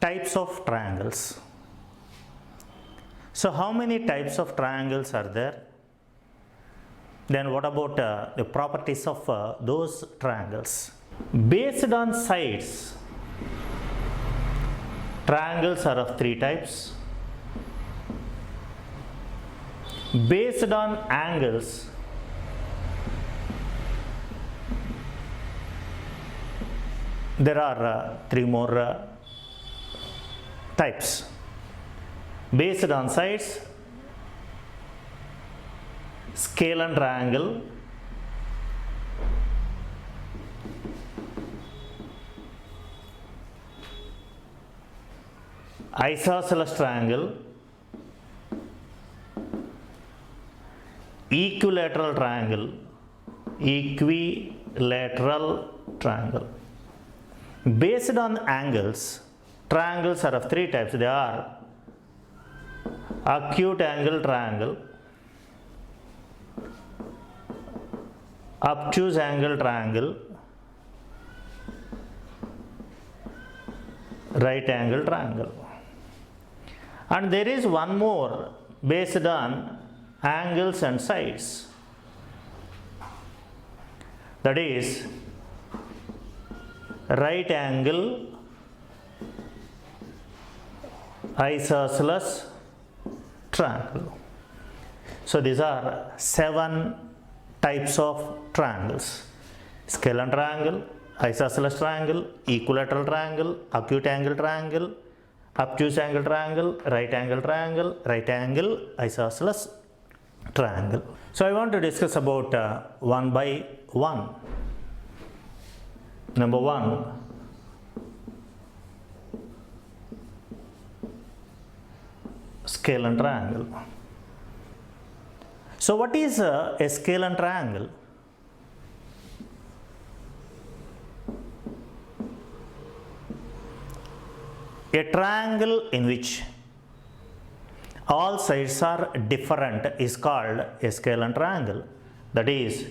types of triangles. So how many types of triangles are there? Then what about the properties of those triangles? Based on sides, triangles are of three types. Based on angles, there are three more types. Based on sides, scalene triangle, isosceles triangle, equilateral triangle, Based on angles, triangles are of three types. They are acute angle triangle, obtuse angle triangle, right angle triangle. And there is one more based on angles and sides, that is right angle isosceles triangle. So these are 7 types of triangles: scalene triangle, isosceles triangle, equilateral triangle, acute angle triangle, obtuse angle triangle, right angle isosceles triangle. So I want to discuss about one by one. Number 1, scalene triangle. So what is a scalene triangle? A triangle in which all sides are different is called a scalene triangle. That is,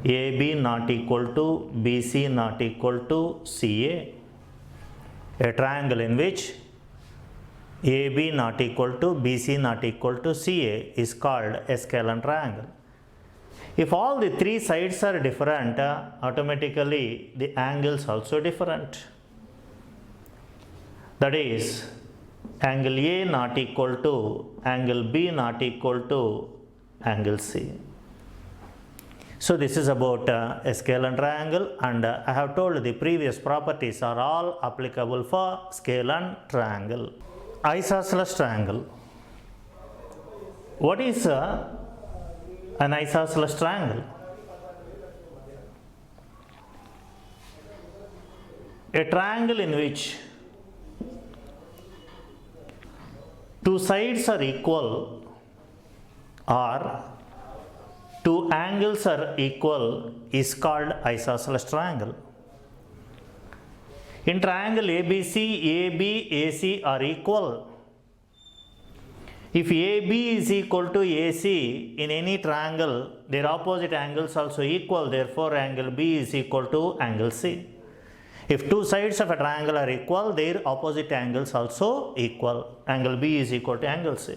AB not equal to BC not equal to CA. A triangle in which AB not equal to BC not equal to CA is called a scalene triangle. If all the three sides are different, automatically the angles also different. That is, angle A not equal to angle B not equal to angle C. So this is about a scalene triangle, and I have told the previous properties are all applicable for scalene triangle. Isosceles triangle. What is an isosceles triangle? A triangle in which two sides are equal or two angles are equal is called isosceles triangle. In triangle ABC, AB, AC are equal. If AB is equal to AC in any triangle, their opposite angles also equal, therefore angle B is equal to angle C. If two sides of a triangle are equal, their opposite angles also equal. Angle B is equal to angle C.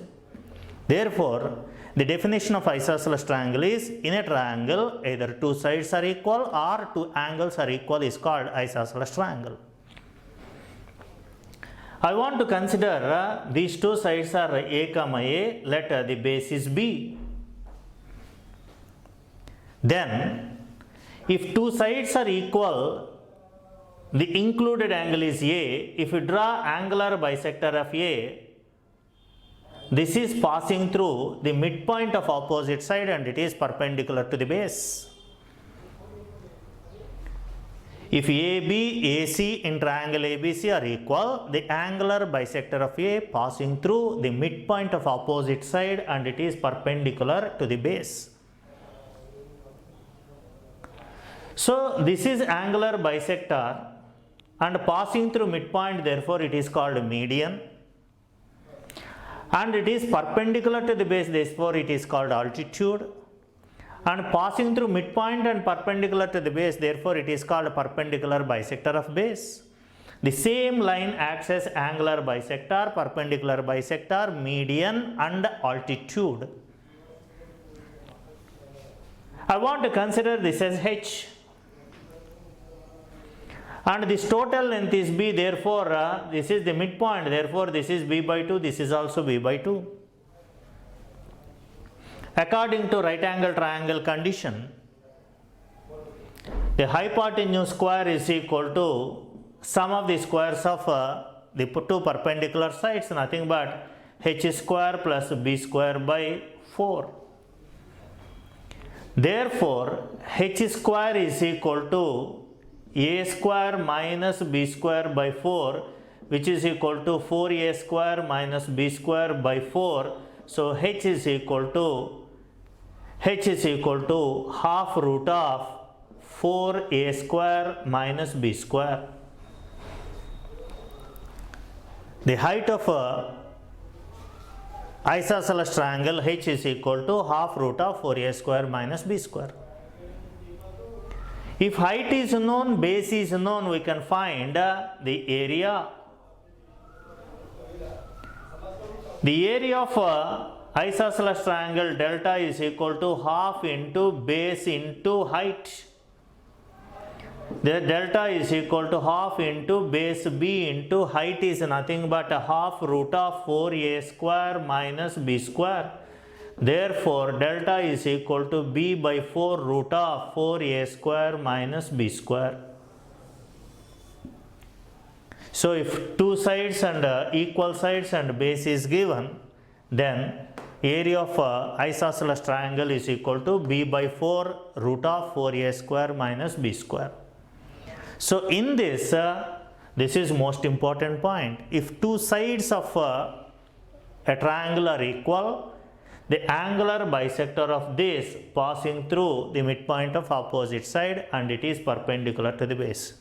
Therefore, the definition of isosceles triangle is, in a triangle either two sides are equal or two angles are equal is called isosceles triangle. I want to consider these two sides are A comma A, let the base is B. Then, if two sides are equal, the included angle is A. If you draw angular bisector of A, this is passing through the midpoint of opposite side and it is perpendicular to the base. If AB, AC in triangle ABC are equal, the angular bisector of A passing through the midpoint of opposite side and it is perpendicular to the base. So this is angular bisector and passing through midpoint, therefore it is called median. And it is perpendicular to the base, therefore it is called altitude. And passing through midpoint and perpendicular to the base, therefore it is called perpendicular bisector of base. The same line acts as angular bisector, perpendicular bisector, median and altitude. I want to consider this as h, and this total length is b, therefore this is the midpoint, therefore this is b by 2, this is also b by 2. According to right angle triangle condition, the hypotenuse square is equal to sum of the squares of the two perpendicular sides, nothing but h square plus b square by 4. Therefore, h square is equal to a square minus b square by 4, which is equal to 4a square minus b square by 4. So h is equal to half root of 4a square minus b square. The height of a isosceles triangle h is equal to half root of 4a square minus b square. If height is known, base is known, we can find the area. The area of isosceles triangle delta is equal to half into base into height. The delta is equal to half into base b into height is nothing but a half root of 4a square minus b square. Therefore, delta is equal to b by 4 root of 4a square minus b square. So, if two sides and equal sides and base is given, then area of isosceles triangle is equal to b by 4 root of 4a square minus b square. So, in this, this is most important point. If two sides of a triangle are equal, the angular bisector of this passing through the midpoint of opposite side and it is perpendicular to the base.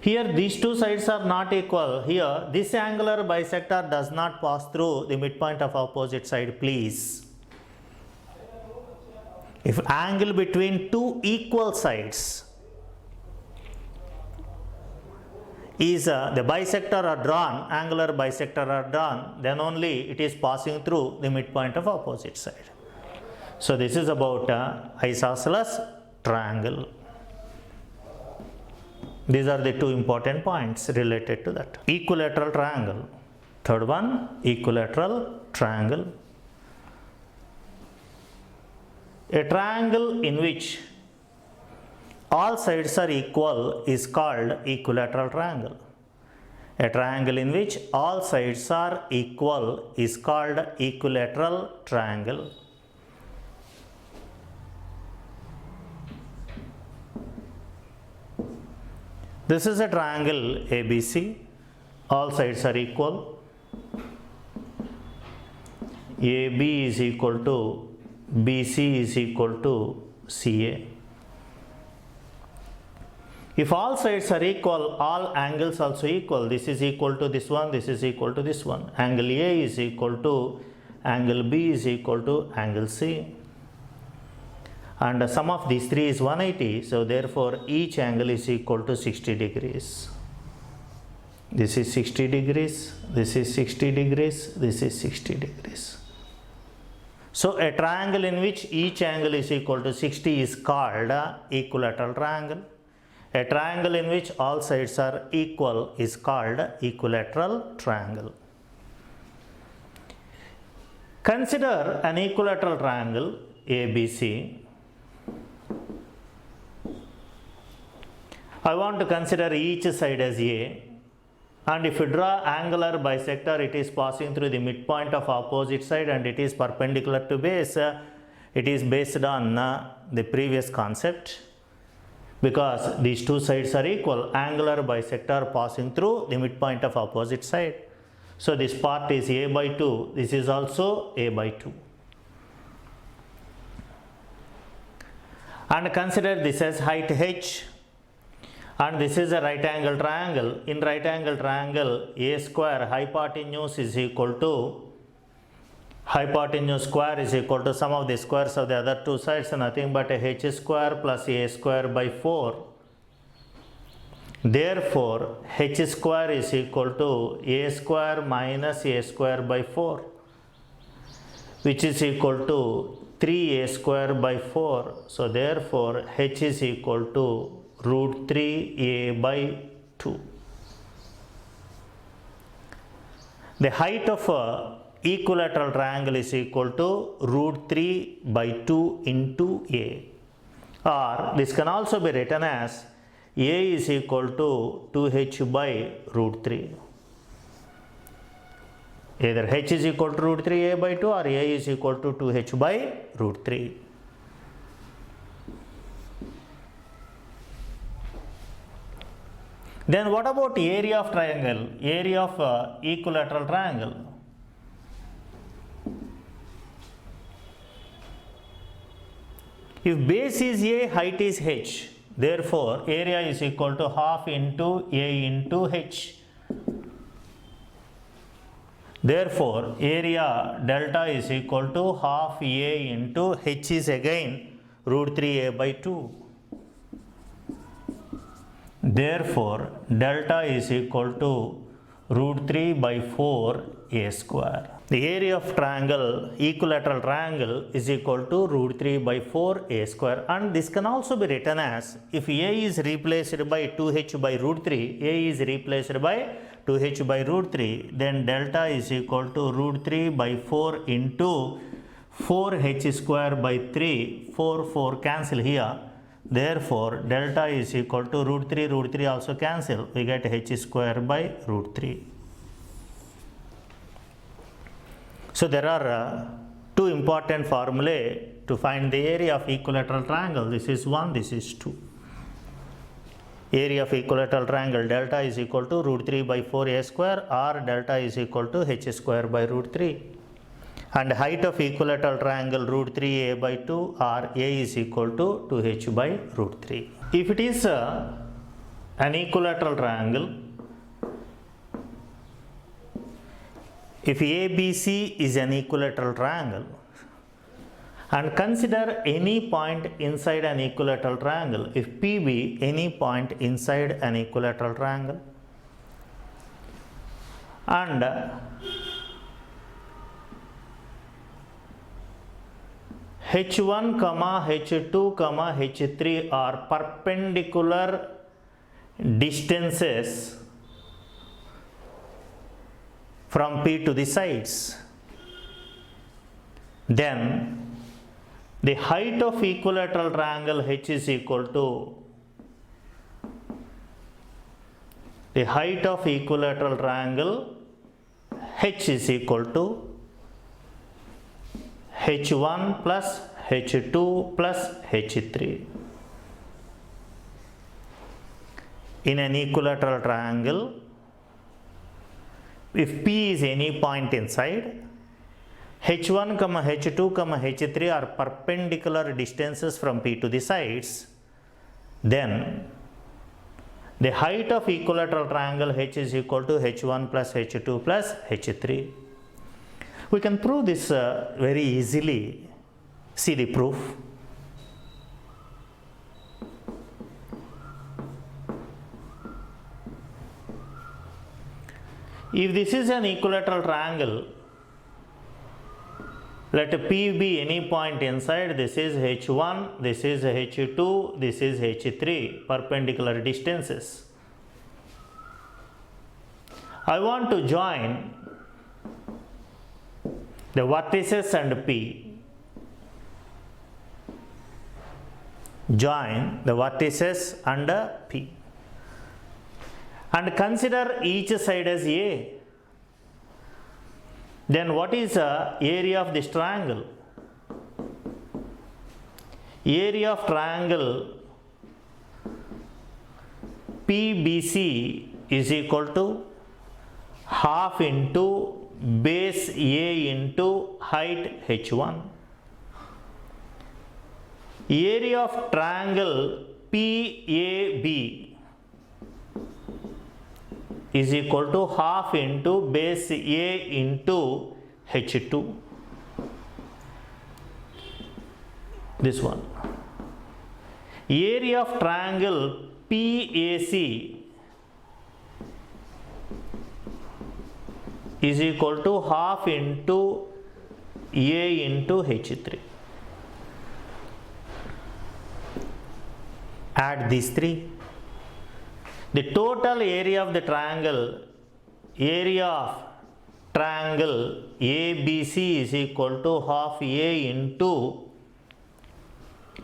Here these two sides are not equal. Here this angular bisector does not pass through the midpoint of opposite side, please. If angle between two equal sides is the bisector are drawn, angular bisector are drawn, then only it is passing through the midpoint of opposite side. So this is about isosceles triangle. These are the two important points related to that. Equilateral triangle. Third one, equilateral triangle. A triangle in which all sides are equal is called equilateral triangle. A triangle in which all sides are equal is called equilateral triangle. This is a triangle ABC. All sides are equal. AB is equal to BC is equal to CA. If all sides are equal, all angles also equal. This is equal to this one, this is equal to this one. Angle A is equal to angle B is equal to angle C. And the sum of these three is 180. So therefore, each angle is equal to 60 degrees. This is 60 degrees, this is 60 degrees, this is 60 degrees. So a triangle in which each angle is equal to 60 is called equilateral triangle. A triangle in which all sides are equal is called equilateral triangle. Consider an equilateral triangle ABC. I want to consider each side as A, and if you draw angular bisector, it is passing through the midpoint of opposite side and it is perpendicular to base. It is based on the previous concept. Because these two sides are equal, angular bisector passing through the midpoint of opposite side. So this part is A by 2, this is also A by 2. And consider this as height h, and this is a right angle triangle. In right angle triangle, A square hypotenuse is equal to, hypotenuse square is equal to sum of the squares of the other two sides, nothing but a h square plus a square by 4. Therefore, h square is equal to a square minus a square by 4, which is equal to 3a square by 4. So therefore, h is equal to root 3a by 2. The height of a equilateral triangle is equal to root 3 by 2 into a, or this can also be written as a is equal to 2h by root 3. Either h is equal to root 3a by 2 or a is equal to 2h by root 3. Then what about area of triangle, area of equilateral triangle? If base is a, height is h, therefore area is equal to half into a into h. Therefore area delta is equal to half a into h is again root 3a by 2. Therefore delta is equal to root 3 by 4 a square. The area of triangle, equilateral triangle, is equal to root 3 by 4 a square, and this can also be written as, if a is replaced by 2h by root 3, a is replaced by 2h by root 3, then delta is equal to root 3 by 4 into 4h square by 3, 4 cancel here. Therefore delta is equal to root 3 also cancel, we get h square by root 3. So there are two important formulae to find the area of equilateral triangle. This is 1, this is 2. Area of equilateral triangle, delta is equal to root 3 by 4 a square, or delta is equal to h square by root 3. And height of equilateral triangle, root 3a by 2, or a is equal to 2h by root 3. If it is an equilateral triangle, if ABC is an equilateral triangle, and consider any point inside an equilateral triangle, if P be any point inside an equilateral triangle, and H1, H2, H3 are perpendicular distances from P to the sides, then the height of equilateral triangle H is equal to the height of equilateral triangle H is equal to H1 plus H2 plus H3. In an equilateral triangle, if P is any point inside, H1, H2, H3 are perpendicular distances from P to the sides, then the height of equilateral triangle H is equal to H1 plus H2 plus H3. We can prove this very easily. See the proof. If this is an equilateral triangle, let P be any point inside. This is H1, this is H2, this is H3, perpendicular distances. I want to join the vertices and P. Join the vertices and P. And consider each side as A. Then what is the area of this triangle? Area of triangle PBC is equal to half into base A into height H1. Area of triangle PAB is equal to half into base A into H2. This one. Area of triangle PAC is equal to half into A into H3. Add these three. The total area of the triangle ABC is equal to half A into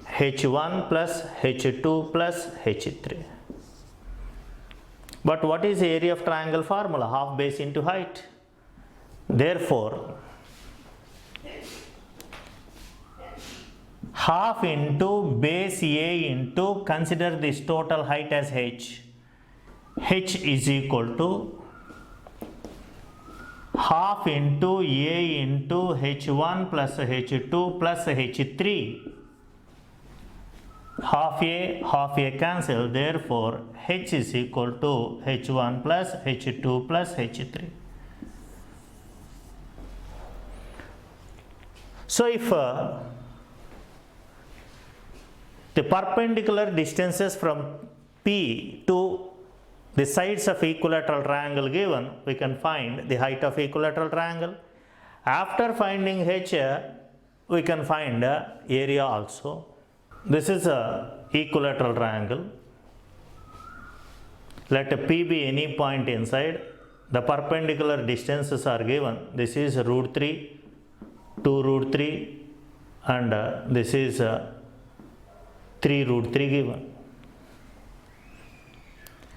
H1 plus H2 plus H3. But what is the area of triangle formula? Half base into height. Therefore, half into base A into, consider this total height as H. H is equal to half into A into H1 plus H2 plus H3. Half A cancel, therefore H is equal to H1 plus H2 plus H3. So if the perpendicular distances from P to the sides of equilateral triangle given, we can find the height of equilateral triangle. After finding H, we can find area also. This is a equilateral triangle. Let P be any point inside. The perpendicular distances are given. This is root 3, 2 root 3, and this is 3 root 3 given.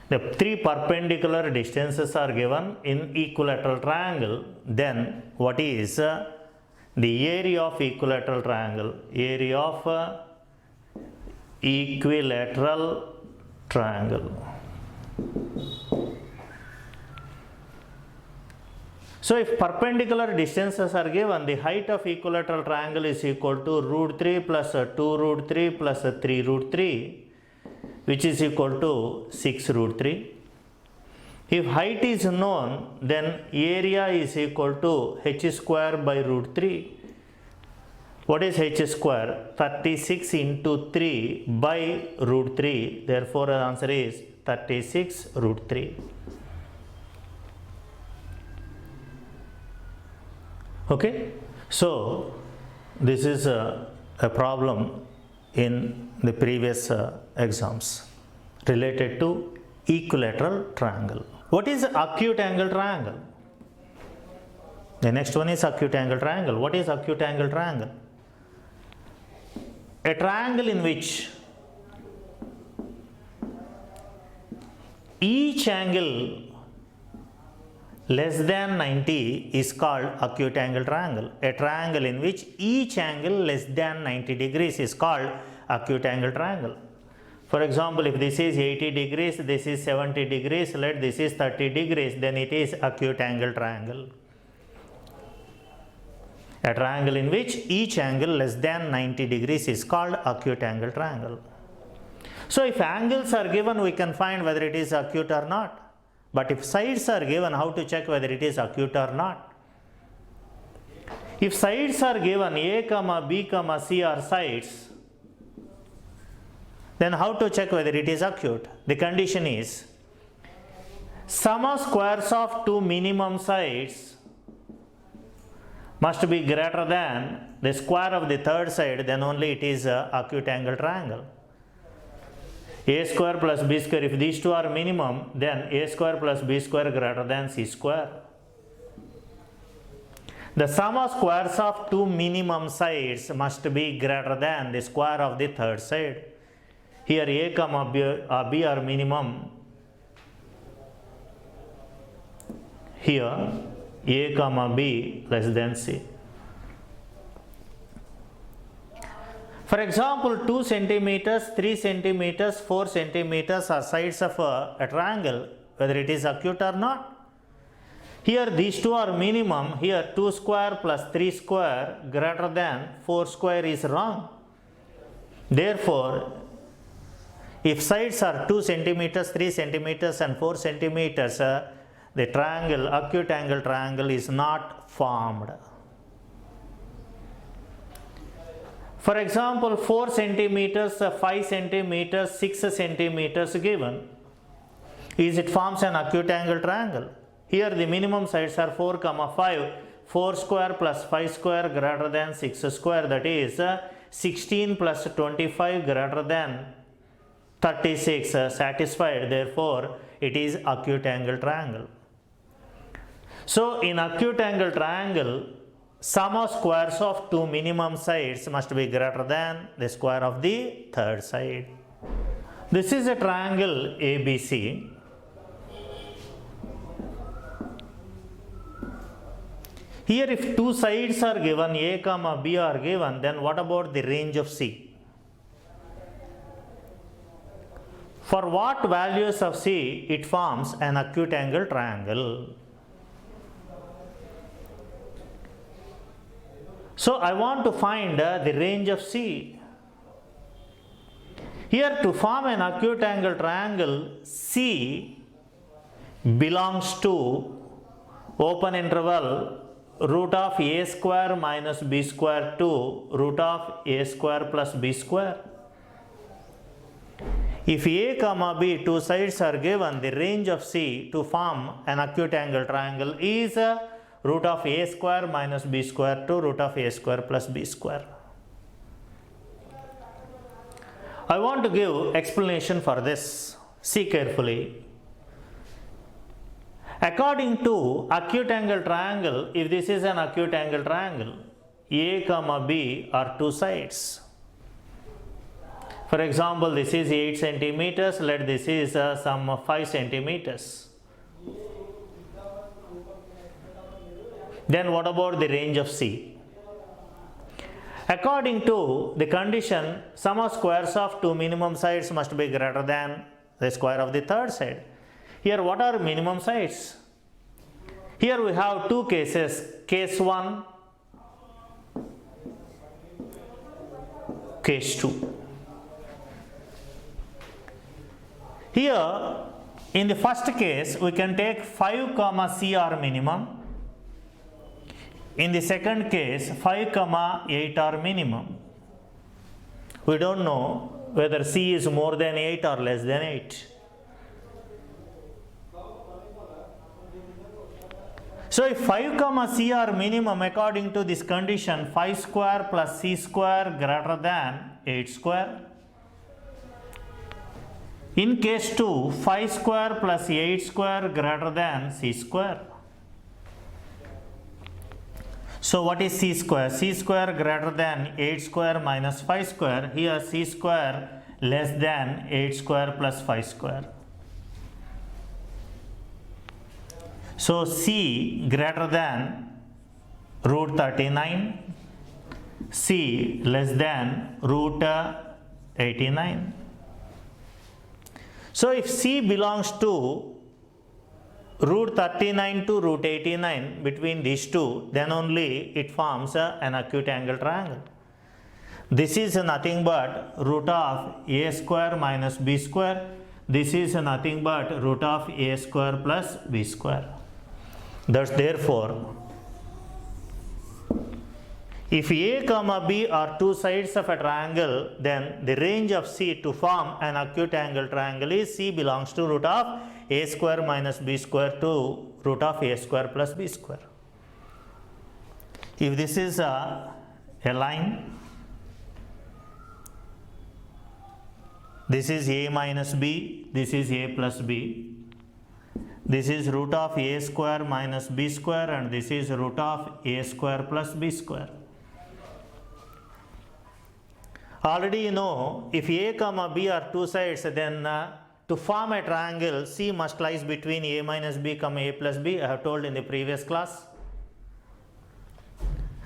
The three perpendicular distances are given in equilateral triangle. Then what is the area of equilateral triangle? Area of equilateral triangle. So if perpendicular distances are given, the height of equilateral triangle is equal to root 3 plus 2 root 3 plus 3 root 3, which is equal to 6 root 3. If height is known, then area is equal to h square by root 3. What is h square? 36 into 3 by root 3. Therefore, the answer is 36 root 3. Okay, so this is a problem in the previous exams related to equilateral triangle. What is acute angle triangle? The next one is acute angle triangle. What is acute angle triangle? A triangle in which each angle less than 90 is called acute angle triangle. A triangle in which each angle less than 90 degrees is called acute angle triangle. For example, if this is 80 degrees, this is 70 degrees, let this is 30 degrees, then it is acute angle triangle. A triangle in which each angle less than 90 degrees is called acute angle triangle. So if angles are given, we can find whether it is acute or not. But if sides are given, how to check whether it is acute or not? If sides are given, A, B, C are sides, then how to check whether it is acute? The condition is sum of squares of two minimum sides must be greater than the square of the third side, then only it is an acute angle triangle. A square plus B square, if these two are minimum, then A square plus B square greater than C square. The sum of squares of two minimum sides must be greater than the square of the third side. Here A, B are minimum. Here A, B less than C. For example, 2 centimeters, 3 centimeters, 4 centimeters are sides of a triangle, whether it is acute or not. Here these two are minimum. Here 2 square plus 3 square greater than 4 square is wrong. Therefore, if sides are 2 centimeters, 3 centimeters and 4 centimeters, the triangle, acute angle triangle is not formed. For example, 4 centimeters, 5 centimeters, 6 centimeters given. Is it forms an acute angle triangle? Here the minimum sides are 4 comma 5. 4 square plus 5 square greater than 6 square, that is 16 plus 25 greater than 36, satisfied. Therefore it is acute angle triangle. So in acute angle triangle, sum of squares of two minimum sides must be greater than the square of the third side. This is a triangle ABC. Here if two sides are given, A comma B are given, then what about the range of C? For what values of C it forms an acute angle triangle? So I want to find the range of C. Here to form an acute angle triangle, C belongs to open interval root of A square minus B square to root of A square plus B square. If A comma B two sides are given, the range of C to form an acute angle triangle is root of A square minus B square to root of A square plus B square. I want to give explanation for this. See carefully. According to acute angle triangle, if this is an acute angle triangle, A comma B are two sides. For example, this is 8 centimeters, let this is some 5 centimeters. Then what about the range of C? According to the condition, sum of squares of two minimum sides must be greater than the square of the third side. Here what are minimum sides? Here we have two cases, case 1, case 2. Here in the first case we can take 5 comma C are minimum. In the second case 5 comma 8 are minimum. We don't know whether C is more than 8 or less than 8. So if 5 comma C are minimum, according to this condition, 5 square plus C square greater than 8 square. In case 2, 5 square plus 8 square greater than C square. So what is C square? C square greater than 8 square minus 5 square. Here C square less than 8 square plus 5 square. So C greater than root 39, C less than root 89. So if C belongs to root 39 to root 89, between these two, then only it forms an acute angle triangle. This is nothing but root of A square minus B square. This is nothing but root of A square plus B square. Thus therefore, if A comma B are two sides of a triangle, then the range of C to form an acute angle triangle is C belongs to root of A square minus B square to root of A square plus B square. If this is a line, this is A minus B, this is A plus B. This is root of A square minus B square, and this is root of A square plus B square. Already you know, if A comma B are two sides, then to form a triangle, C must lies between A minus B comma A plus B. I have told in the previous class.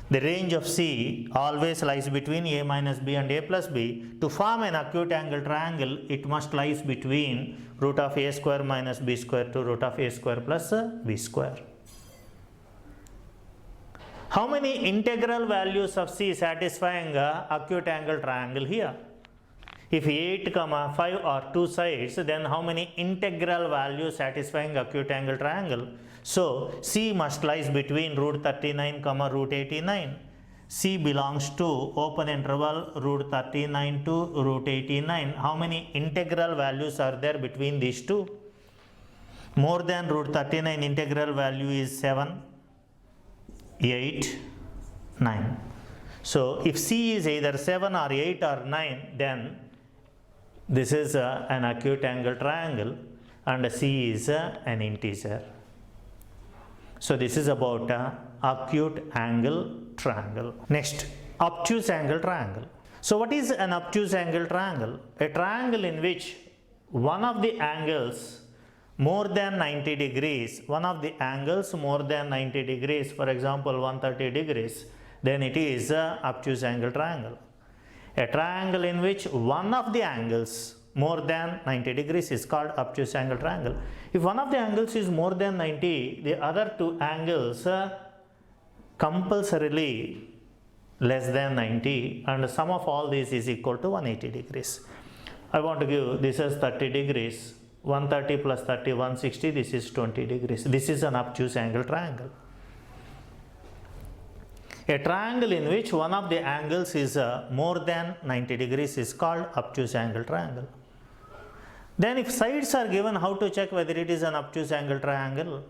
The range of C always lies between A minus B and A plus B. To form an acute angle triangle, it must lies between root of A square minus B square to root of A square plus B square. How many integral values of C satisfying acute angle triangle here? If 8 comma 5 are two sides, then how many integral values satisfying acute angle triangle? So C must lies between root 39 comma root 89. C belongs to open interval root 39 to root 89. How many integral values are there between these two? more than root 39 integral value is 7, 8, 9. So if C is either 7 or 8 or 9, then this is an acute angle triangle and C is an integer. So this is about acute angle triangle. Next, obtuse angle triangle. So what is an obtuse angle triangle? A triangle in which one of the angles more than 90 degrees, for example 130 degrees, then it is an obtuse angle triangle. A triangle in which one of the angles more than 90 degrees is called obtuse angle triangle. If one of the angles is more than 90, the other two angles compulsorily less than 90, and sum of all these is equal to 180 degrees. I want to give this as 30 degrees, 130 plus 30, 160, this is 20 degrees. This is an obtuse angle triangle. A triangle in which one of the angles is more than 90 degrees is called obtuse angle triangle. Then if sides are given, how to check whether it is an obtuse angle triangle?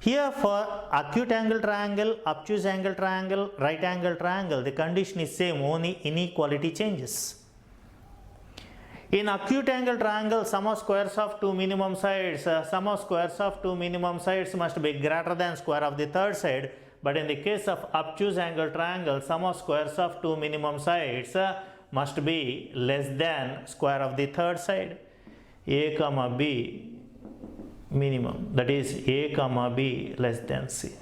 Here for acute angle triangle, obtuse angle triangle, right angle triangle, the condition is same, only inequality changes. In acute angle triangle, sum of squares of two minimum sides, must be greater than square of the third side. But in the case of obtuse angle triangle, sum of squares of two minimum sides must be less than square of the third side. A comma B minimum, that is A comma B less than C.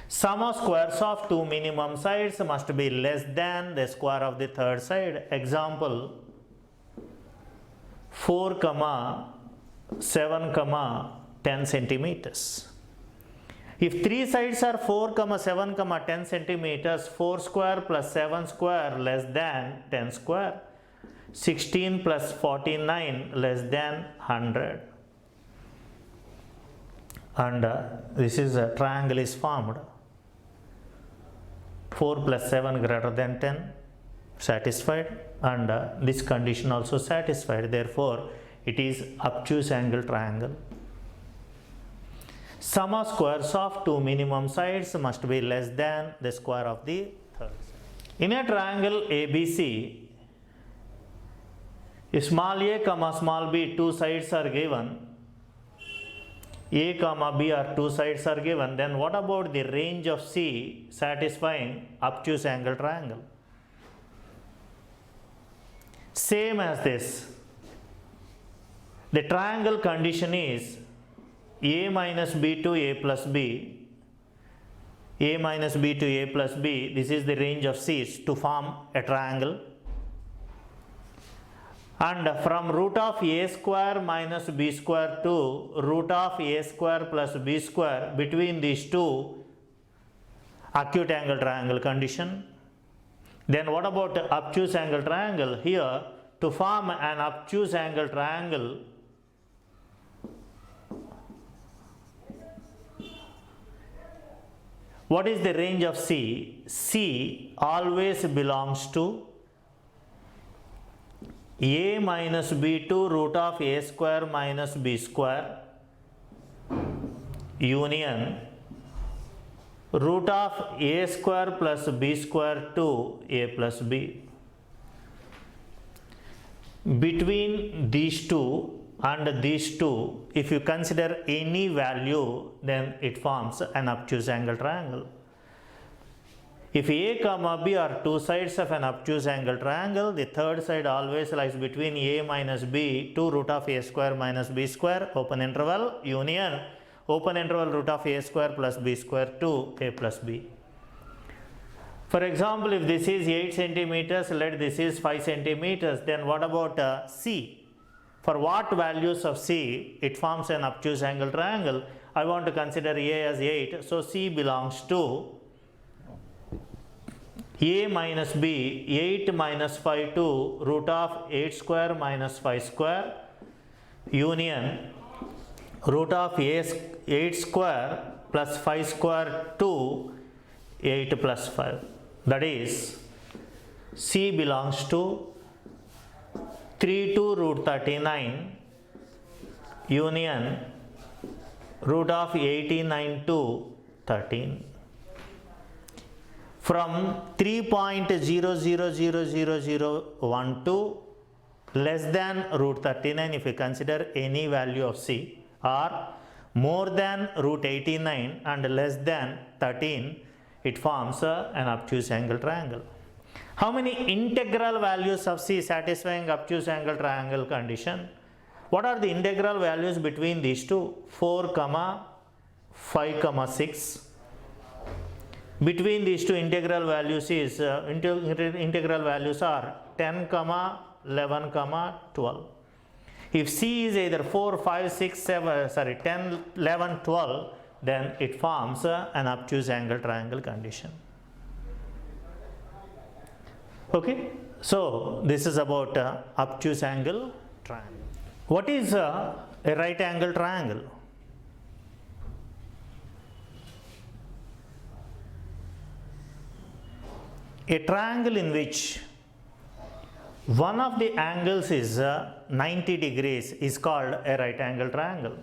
Sum of squares of two minimum sides must be less than the square of the third side. Example 4 comma 7 comma 10 centimeters. If three sides are 4 comma 7 comma 10 centimeters, 4 square plus 7 square less than 10 square. 16 plus 49 less than 100, and this is a triangle is formed. 4 plus 7 greater than 10, satisfied, and this condition also satisfied. Therefore, it is obtuse angle triangle. Sum of squares of two minimum sides must be less than the square of the third side. In a triangle ABC, small a comma small b, two sides are given, a comma b are two sides are given, then what about the range of C satisfying obtuse angle triangle? Same as this. The triangle condition is a minus b to a plus b, a minus b to a plus b, this is the range of C's to form a triangle. And from root of a square minus b square to root of a square plus b square, between these two, acute angle triangle condition. Then what about obtuse angle triangle? Here, to form an obtuse angle triangle, what is the range of C? C always belongs to a minus b to root of a square minus b square union root of a square plus b square to a plus b. Between these two and these two, if you consider any value, then it forms an obtuse angle triangle. If a comma b are two sides of an obtuse angle triangle, the third side always lies between a minus b to root of a square minus b square, open interval, union, open interval root of a square plus b square to a plus b. For example, if this is 8 centimeters, let this is 5 centimeters, then what about C? For what values of C it forms an obtuse angle triangle? I want to consider A as 8, so C belongs to a minus b, 8 minus 5 to root of 8 square minus 5 square, union root of 8 square plus 5 square to 8 plus 5. That is, C belongs to 3 to root 39 union root of 89 to 13. From 3.000012 less than root 39 if you consider any value of c, or more than root 89 and less than 13, it forms an obtuse angle triangle. How many integral values of c satisfying obtuse angle triangle condition? What are the integral values between these two? 4, 5, 6. Between these two integral values is integral values are 10, 11, 12. If c is either 4, 5, 6, 7, 10, 11, 12, then it forms an obtuse angle triangle condition. Okay, so this is about obtuse angle triangle. What is a right angle triangle? A triangle in which one of the angles is 90 degrees is called a right angle triangle.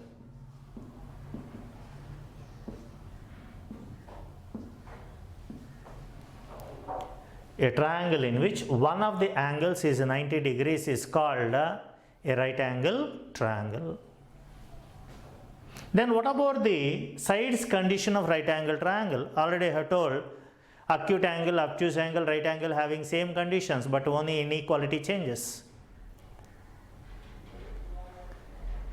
A triangle in which one of the angles is 90 degrees is called a right angle triangle. Then what about the sides condition of right angle triangle? Already I have told acute angle, obtuse angle, right angle having same conditions but only inequality changes.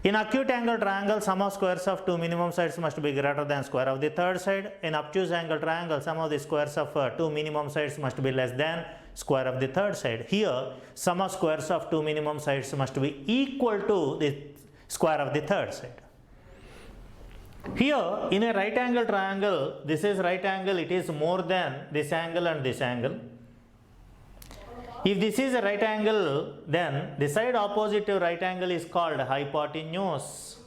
In acute angle triangle, sum of squares of two minimum sides must be greater than square of the third side. In obtuse angle triangle, sum of the squares of two minimum sides must be less than square of the third side. Here, sum of squares of two minimum sides must be equal to the square of the third side. Here, in a right angle triangle, this is right angle, it is more than this angle and this angle. If this is a right angle, then the side opposite to right angle is called hypotenuse.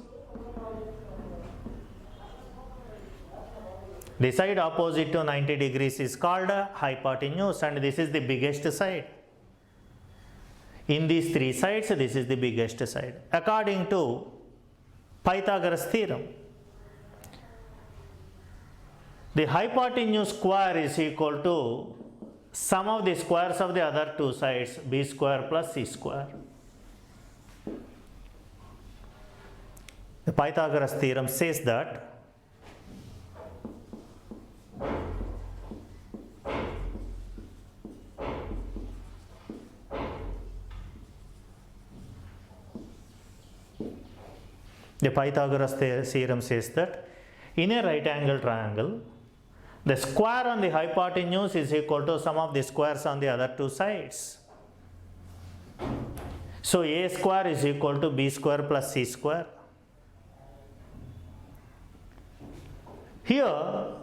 The side opposite to 90 degrees is called hypotenuse, and this is the biggest side. In these three sides, this is the biggest side. According to Pythagoras theorem, the hypotenuse square is equal to sum of the squares of the other two sides, b square plus c square. The Pythagoras theorem says that in a right angle triangle, the square on the hypotenuse is equal to sum of the squares on the other two sides. So a square is equal to b square plus c square. Here a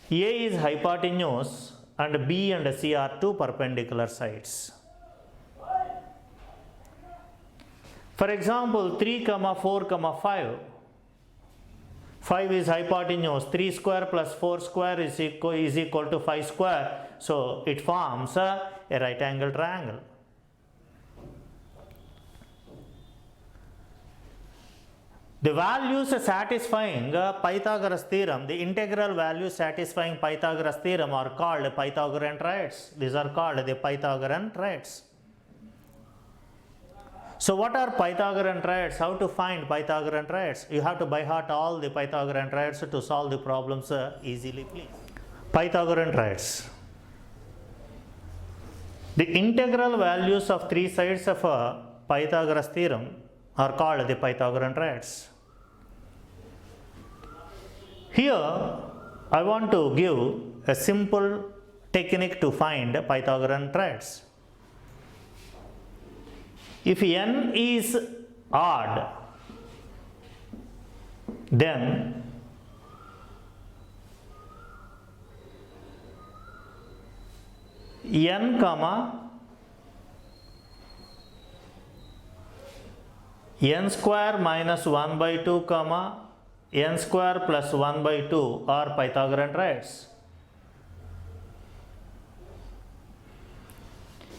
is hypotenuse and b and c are two perpendicular sides. For example, 3, 4, 5. 5 is hypotenuse, 3 square plus 4 square is equal to 5 square. So it forms a right angle triangle. The values satisfying Pythagoras theorem, the integral values satisfying Pythagoras theorem are called Pythagorean triads. These are called the Pythagorean triads. So what are Pythagorean triads? How to find Pythagorean triads? You have to by heart all the Pythagorean triads to solve the problems easily, please. Pythagorean triads. The integral values of three sides of a Pythagoras theorem are called the Pythagorean triads. Here I want to give a simple technique to find Pythagorean triads. If n is odd, then n comma n square minus 1 by 2 comma n square plus 1 by 2 are Pythagorean triads.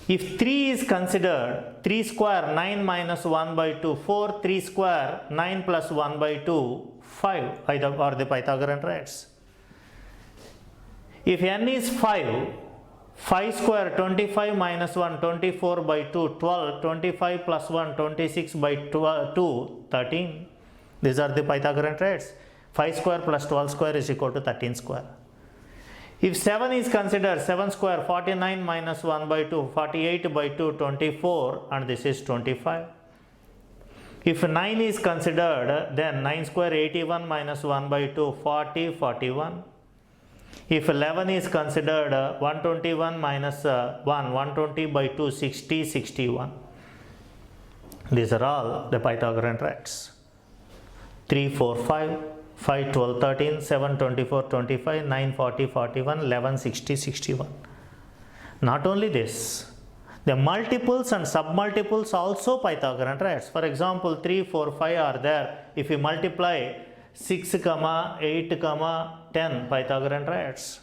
If 3 is considered, 3 square 9 minus 1 by 2 4, 3 square 9 plus 1 by 2 5 are the Pythagorean triads. If n is 5, 5 square 25 minus 1 24 by 2 12, 25 plus 1 26 by 2 13. These are the Pythagorean triads. 5 square plus 12 square is equal to 13 square. If 7 is considered, 7 square 49 minus 1 by 2 48 by 2 24, and this is 25. If 9 is considered, then 9 square 81 minus 1 by 2 40 41. If 11 is considered, 121 minus 1 120 by 2 60 61. These are all the Pythagorean triads. 3 4 5 5 12 13 7 24 25 9 40 41 11 60 61. Not only this, the multiples and submultiples also Pythagorean triads. For example, 3 4 5 are there. If you multiply 6 comma 8 comma 10, Pythagorean triads.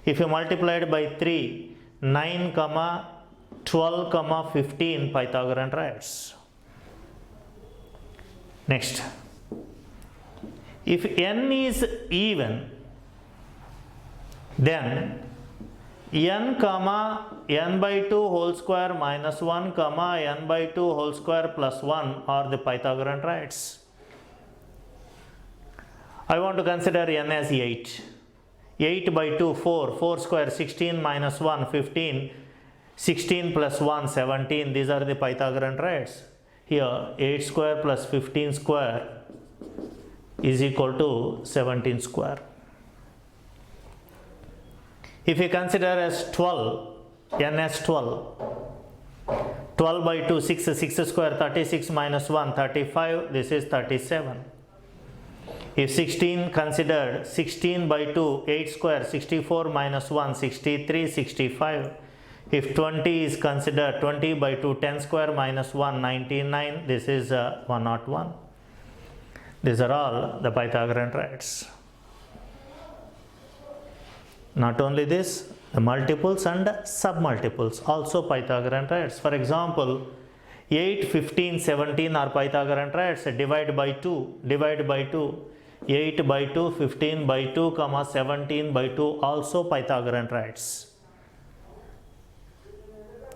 If you multiply it by 3 9 comma 12 comma 15, Pythagorean triads. Next, if n is even, then n comma n by 2 whole square minus 1 comma n by 2 whole square plus 1 are the Pythagorean triads. I want to consider n as 8. 8 by 2 4, 4 square 16 minus 1 15, 16 plus 1 17. These are the Pythagorean triads. Here 8 square plus 15 square is equal to 17 square. If you consider as 12, n as 12, 12 by 2 6, 6 square 36 minus 1 35, this is 37. If 16 considered, 16 by 2 8 square 64 minus 1 63 65. If 20 is considered, 20 by 2 10 square minus 1 99, this is 101. These are all the Pythagorean triads. Not only this, the multiples and submultiples also Pythagorean triads. For example, 8 15 17 are Pythagorean triads. Divide by 2, divide by 2, 8 by 2 15 by 2 comma 17 by 2 also Pythagorean triads.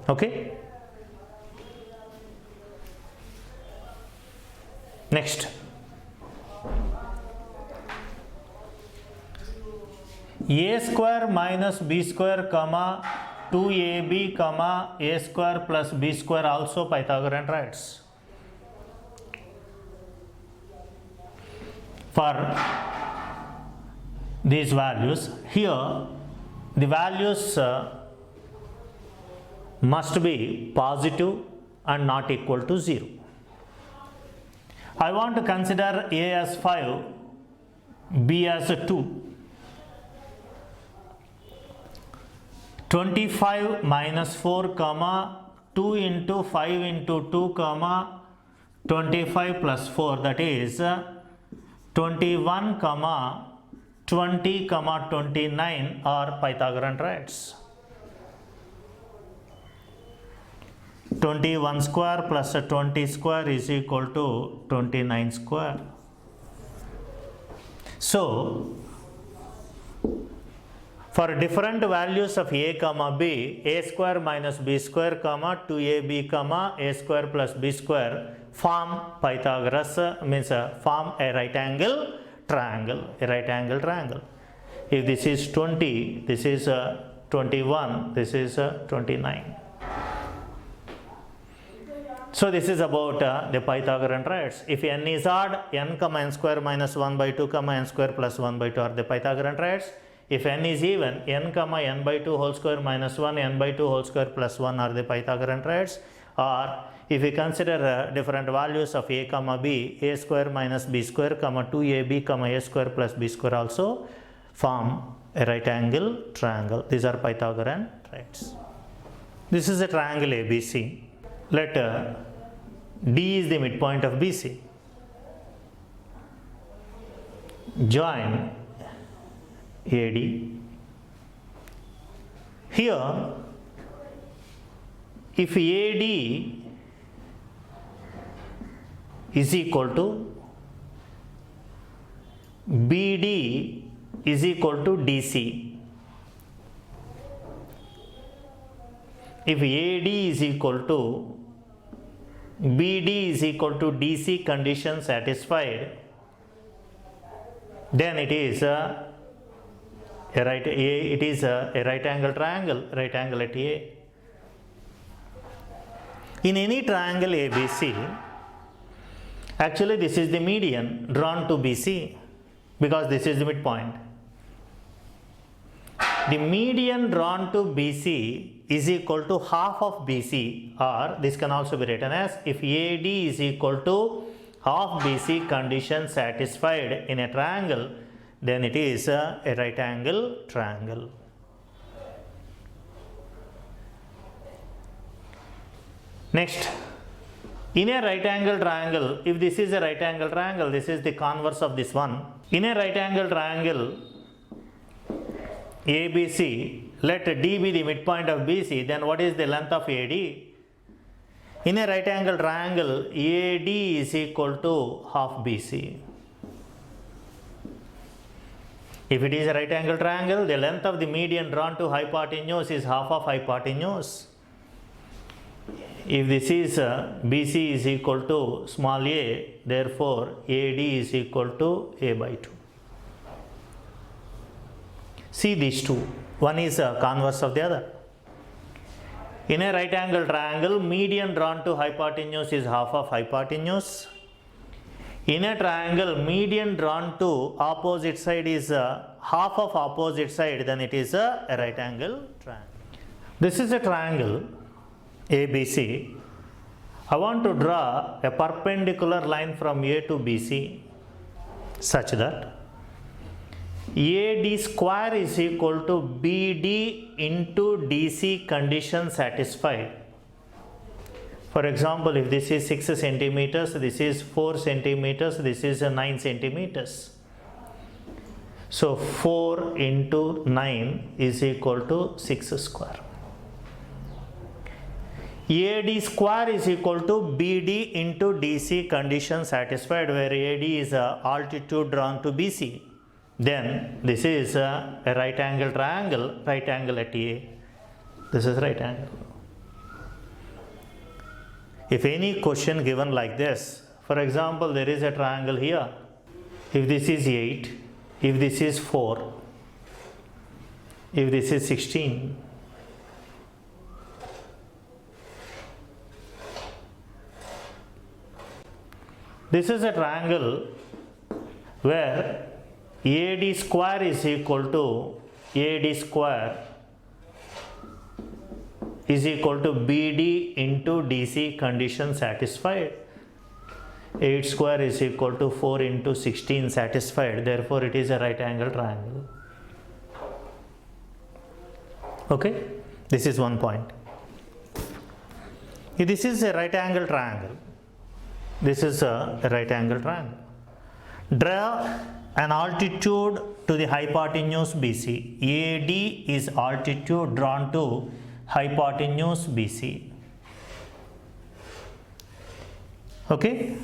Okay. Next, a square minus b square comma 2ab comma a square plus b square also Pythagorean triads. For these values, here the values must be positive and not equal to 0. I want to consider a as 5, b as 2. 25 minus 4 comma 2 into 5 into 2 comma 25 plus 4, that is 21 comma 20 comma 29 are Pythagorean triads. 21 square plus 20 square is equal to 29 square. So, for different values of a comma b, a square minus b square comma 2ab comma a square plus b square form Pythagoras, means form a right angle triangle. A right angle triangle. If this is 20, this is 21, this is 29. So this is about the Pythagorean triads. If n is odd, n comma n square minus 1 by 2 comma n square plus 1 by 2 are the Pythagorean triads. If n is even, n comma n by 2 whole square minus 1 n by 2 whole square plus 1 are the Pythagorean triads. Or if we consider different values of a comma b, a square minus b square comma 2ab comma a square plus b square also form a right angle triangle. These are Pythagorean triads. This is a triangle ABC. Let D is the midpoint of BC. Join AD. Here if AD is equal to BD is equal to DC. If AD is equal to BD is equal to DC condition satisfied, then it is a right angle triangle, right angle at A. In any triangle ABC, actually this is the median drawn to BC because this is the midpoint. The median drawn to BC is equal to half of BC, or this can also be written as if AD is equal to half BC condition satisfied in a triangle, then it is a right angle triangle. Next, in a right angle triangle, if this is a right angle triangle, this is the converse of this one. In a right angle triangle ABC, let D be the midpoint of BC, then what is the length of AD? In a right angle triangle, AD is equal to half BC. If it is a right angle triangle, the length of the median drawn to hypotenuse is half of hypotenuse. If this is BC is equal to small a, therefore AD is equal to A by 2. See these two, one is a converse of the other. In a right angle triangle, median drawn to hypotenuse is half of hypotenuse. In a triangle, median drawn to opposite side is half of opposite side, then it is a right angle triangle. This is a triangle ABC. I want to draw a perpendicular line from A to BC such that AD square is equal to BD into DC condition satisfied. For example, if this is 6 centimeters, this is 4 centimeters, this is 9 centimeters. So 4 into 9 is equal to 6 square. AD square is equal to BD into DC condition satisfied, where AD is altitude drawn to BC. Then this is a right angle triangle, right angle at A. This is right angle. If any question given like this, for example, there is a triangle here. If this is 8, if this is 4, if this is 16, this is a triangle where AD square is equal to BD into DC condition satisfied. 8 square is equal to 4 into 16 satisfied. Therefore, it is a right angle triangle. Okay, this is one point. If this is a right angle triangle, this is a right angle triangle. Draw an altitude to the hypotenuse BC. AD is altitude drawn to hypotenuse BC. Okay,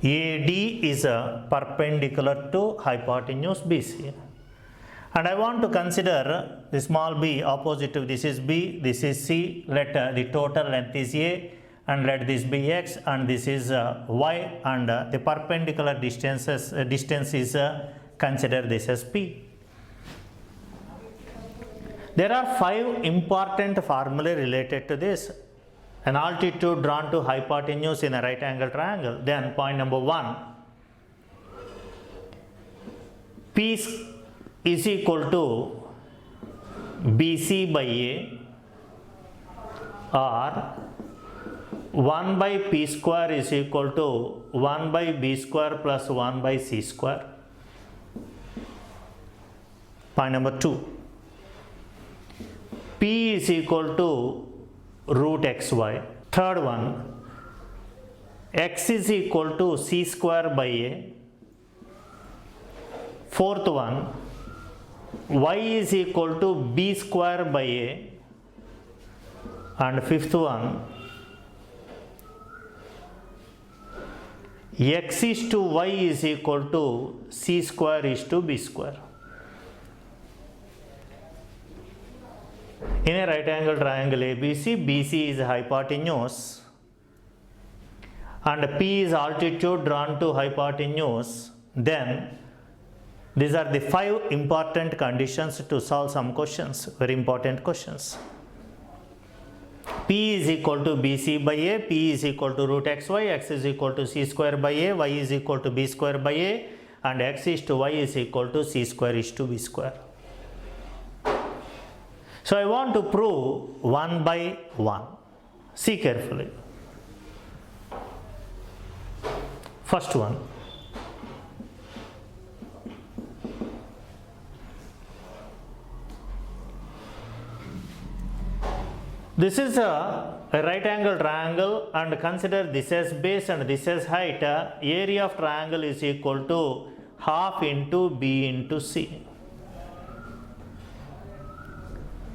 AD is a perpendicular to hypotenuse BC. And I want to consider the small b opposite to this is B, this is C. Let the total length is A, and let this be X, and this is Y, and the perpendicular distance is consider this as P. There are 5 important formulae related to this. An altitude drawn to hypotenuse in a right angle triangle. Then point number 1, P is equal to BC by A, or 1 by P square is equal to 1 by B square plus 1 by C square. Point number 2, P is equal to root xy. Third one, x is equal to C square by A. Fourth one, y is equal to B square by A. And fifth one, x is to y is equal to c square is to b square. In a right angle triangle ABC, BC is hypotenuse and P is altitude drawn to hypotenuse, then these are the 5 important conditions to solve some questions, very important questions. P is equal to BC by A, P is equal to root xy, x is equal to c square by A, y is equal to b square by A, and x is to y is equal to c square is to b square. So I want to prove one by one. See carefully. First one. This is a right angle triangle, and consider this as base and this as height. Area of triangle is equal to half into B into C.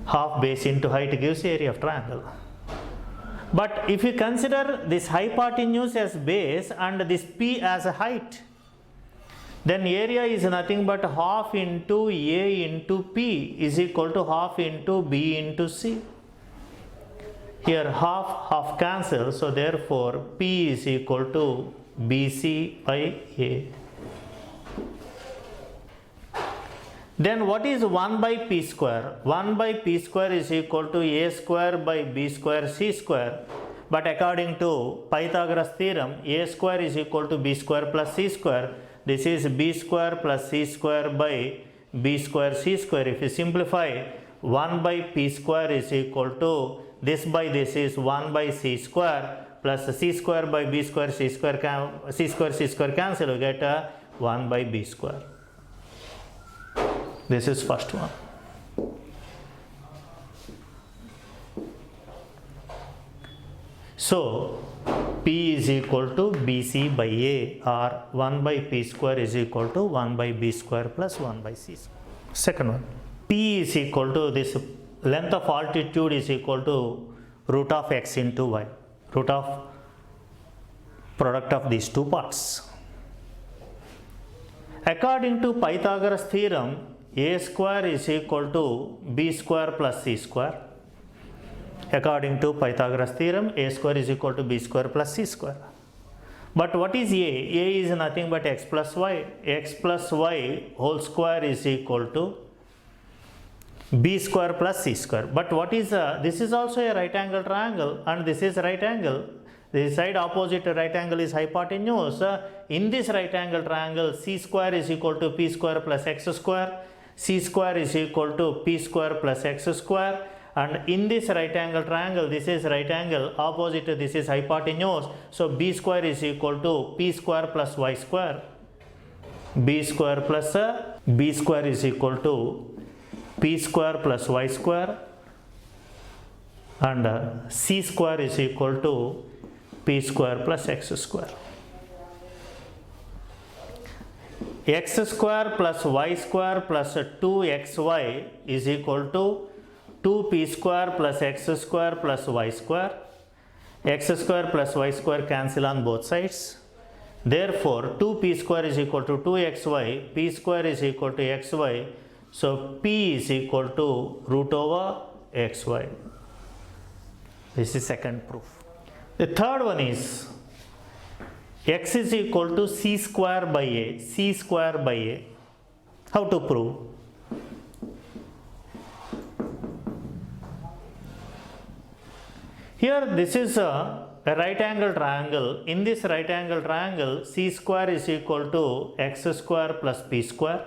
Half base into height gives area of triangle. But if you consider this hypotenuse as base and this P as a height, then area is nothing but half into A into P is equal to half into B into C. Here half cancel, so therefore P is equal to BC by A. Then what is 1 by P square? 1 by P square is equal to A square by B square C square. But according to Pythagoras theorem, A square is equal to B square plus C square. This is B square plus C square by B square C square. If you simplify, 1 by P square is equal to this by this is 1 by C square plus C square by B square C square cancel, you get 1 by B square. This is first one. So P is equal to BC by A, or 1 by P square is equal to 1 by B square plus 1 by C square. Second one, P is equal to this length of altitude is equal to root of x into y, root of product of these two parts. According to Pythagoras theorem, A square is equal to B square plus C square. According to Pythagoras theorem, A square is equal to B square plus C square. But what is A? A is nothing but x plus y. X plus y whole square is equal to B square plus C square. But what is this is also a right angle triangle, and this is right angle. The side opposite to right angle is hypotenuse. In this right angle triangle, C square is equal to P square plus x square. C square is equal to P square plus x square. And in this right angle triangle, this is right angle, opposite to this is hypotenuse. So B square is equal to P square plus y square. B square plus B square is equal to P square plus y square. And C square is equal to P square plus x square. X square plus y square plus 2xy is equal to 2p square plus x square plus y square. X square plus y square cancel on both sides. Therefore, 2p square is equal to 2xy, p square is equal to xy. So, p is equal to root over xy. This is second proof. The third one is x is equal to c square by a. C square by a. How to prove? Here this is a right angle triangle. In this right angle triangle, c square is equal to x square plus p square.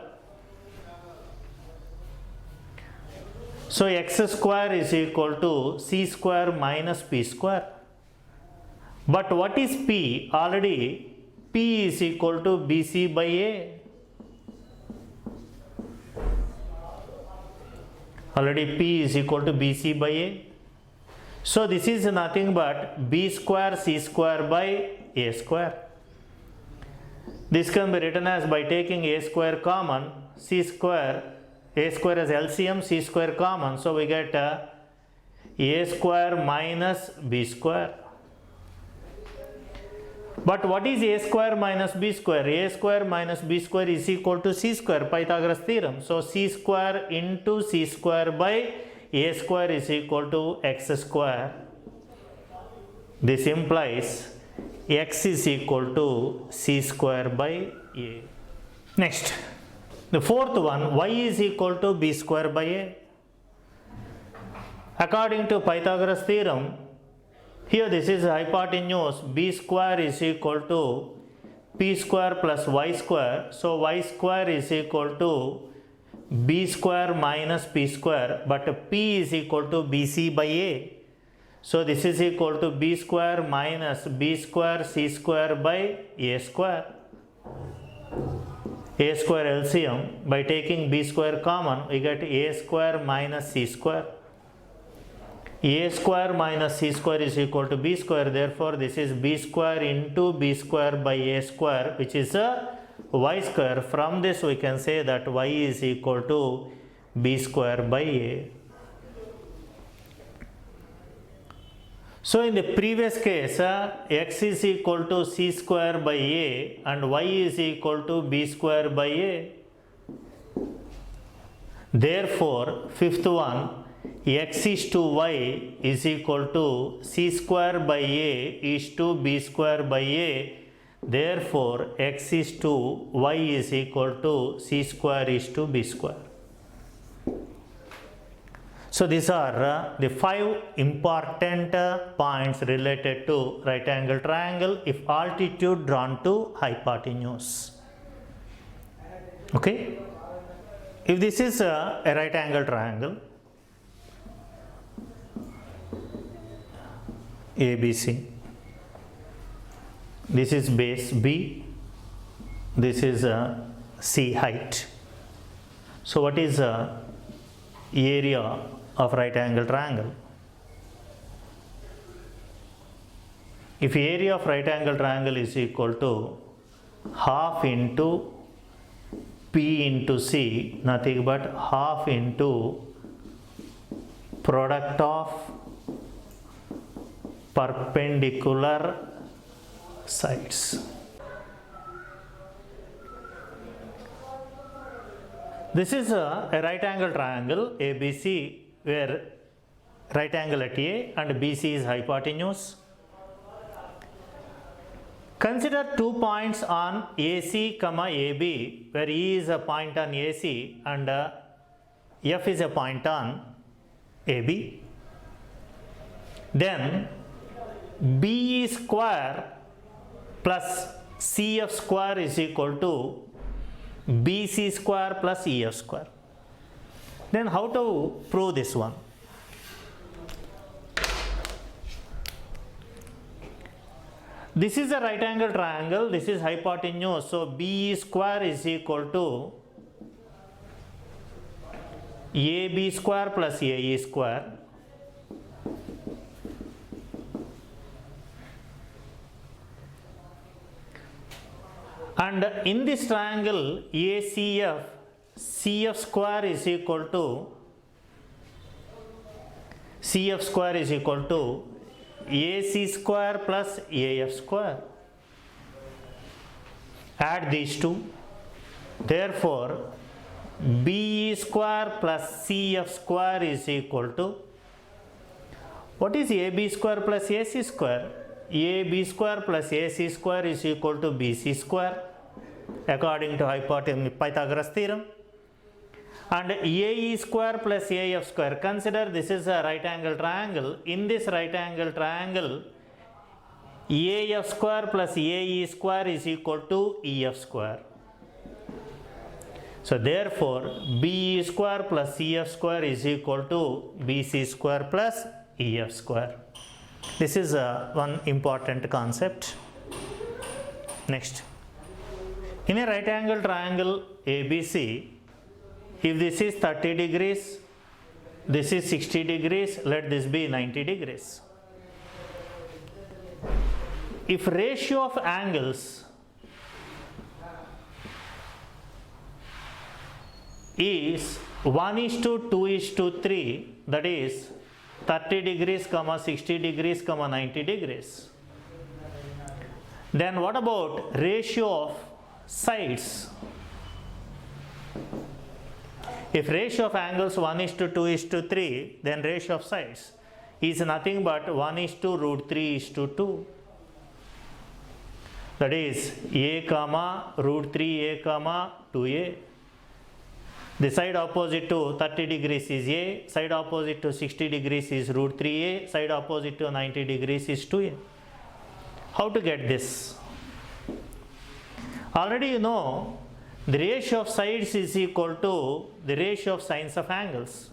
So x square is equal to c square minus p square. But what is p? Already p is equal to bc by a. Already p is equal to bc by a. So this is nothing but b square c square by a square. This can be written as by taking a square common, c square, a square as LCM, c square common. So we get a square minus b square. But what is a square minus b square? A square minus b square is equal to c square, Pythagoras theorem. So c square into c square by a square is equal to x square. This implies x is equal to c square by a. Next, the fourth one, y is equal to b square by a. According to Pythagoras theorem, here this is hypotenuse, b square is equal to p square plus y square. So y square is equal to b square minus p square, but p is equal to bc by a. So this is equal to b square minus b square c square by a square. A square LCM, by taking b square common, we get a square minus c square. A square minus c square is equal to b square, therefore this is b square into b square by a square, which is a y square. From this we can say that y is equal to b square by a. So in the previous case, x is equal to c square by a and y is equal to b square by a. Therefore, fifth one, x is to y is equal to c square by a is to b square by a. Therefore, x is to y is equal to c square is to b square. So these are the 5 important points related to right angle triangle if altitude drawn to hypotenuse. Okay? If this is a right angle triangle, ABC, this is base B, this is C height. So what is area of right angle triangle? If area of right angle triangle is equal to half into P into C, nothing but half into product of perpendicular sides. This is a right angle triangle ABC, where right angle at A and BC is hypotenuse. Consider 2 points on AC, AB, where E is a point on AC and F is a point on AB. Then BE square plus CF square is equal to BC square plus EF square. Then how to prove this one? This is a right angle triangle, this is hypotenuse, so BE square is equal to AB square plus AE square. And in this triangle ACF, CF square is equal to AC square plus AF square. Add these two. Therefore, BE square plus CF square is equal to, what is AB square plus AC square? AB square plus AC square is equal to BC square, according to Pythagoras theorem. And AE square plus AF square, consider this is a right angle triangle. In this right angle triangle, AF square plus AE square is equal to EF square. So therefore, BE square plus CF square is equal to BC square plus EF square. This is one important concept. Next, in a right angle triangle ABC, if this is 30 degrees, this is 60 degrees, let this be 90 degrees. If ratio of angles is 1:2:3, that is 30 degrees, 60 degrees, 90 degrees, Then what about ratio of sides? If ratio of angles 1:2:3, then ratio of sides is nothing but 1:√3:2. That is a comma √3a comma 2a. The side opposite to 30 degrees is a, side opposite to 60 degrees is √3a, side opposite to 90 degrees is 2a. How to get this? Already you know the ratio of sides is equal to the ratio of sines of angles.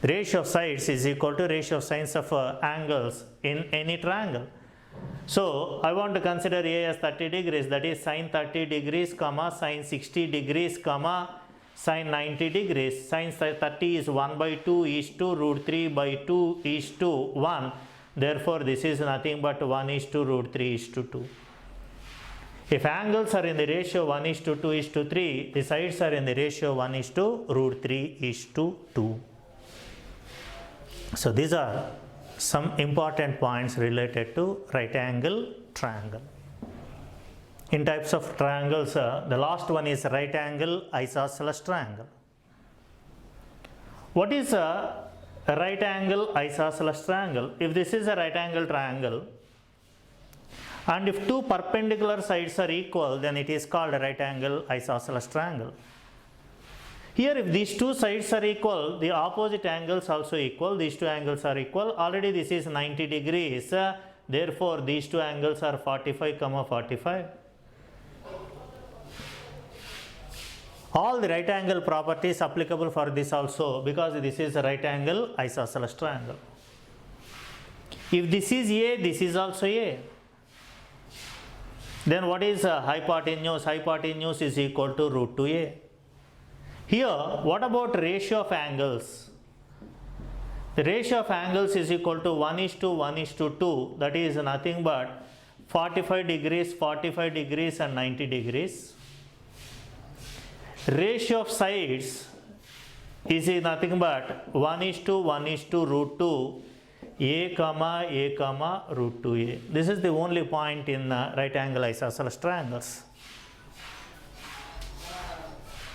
The ratio of sides is equal to ratio of sines of angles in any triangle. So I want to consider A as 30 degrees, that is sine 30 degrees comma sine 60 degrees comma sine 90 degrees. Sine 30 is 1/2 is to √3/2 is to 1. Therefore this is nothing but 1:√3:2. If angles are in the ratio 1:2:3, the sides are in the ratio 1:√3:2. So these are some important points related to right angle triangle. In types of triangles, the last one is right angle isosceles triangle. What is a right angle isosceles triangle? If this is a right angle triangle and if two perpendicular sides are equal, then it is called a right angle isosceles triangle. Here if these two sides are equal, the opposite angles also equal, these two angles are equal. Already this is 90 degrees, therefore these two angles are 45, 45. All the right angle properties applicable for this also, because this is a right angle isosceles triangle. If this is A, this is also A. Then what is hypotenuse? Hypotenuse is equal to √2a. Here, what about ratio of angles? The ratio of angles is equal to 1:1:2, that is nothing but 45 degrees, 45 degrees and 90 degrees. Ratio of sides is nothing but 1:1:2, a comma √2a. This is the only point in right angle isosceles triangles.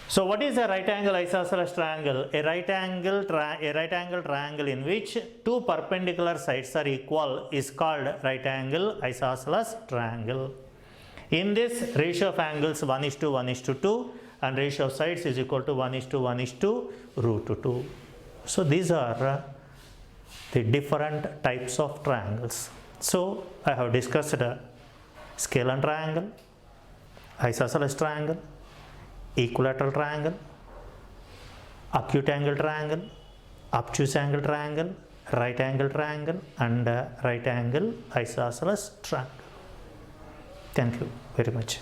So what is a right angle isosceles triangle? A right angle triangle in which two perpendicular sides are equal is called right angle isosceles triangle. In this, ratio of angles 1:1:2 and ratio of sides is equal to 1:1:2. So these are the different types of triangles. So I have discussed a scalene triangle, isosceles triangle, equilateral triangle, acute angle triangle, obtuse angle triangle, right angle triangle and right angle isosceles triangle. Thank you very much.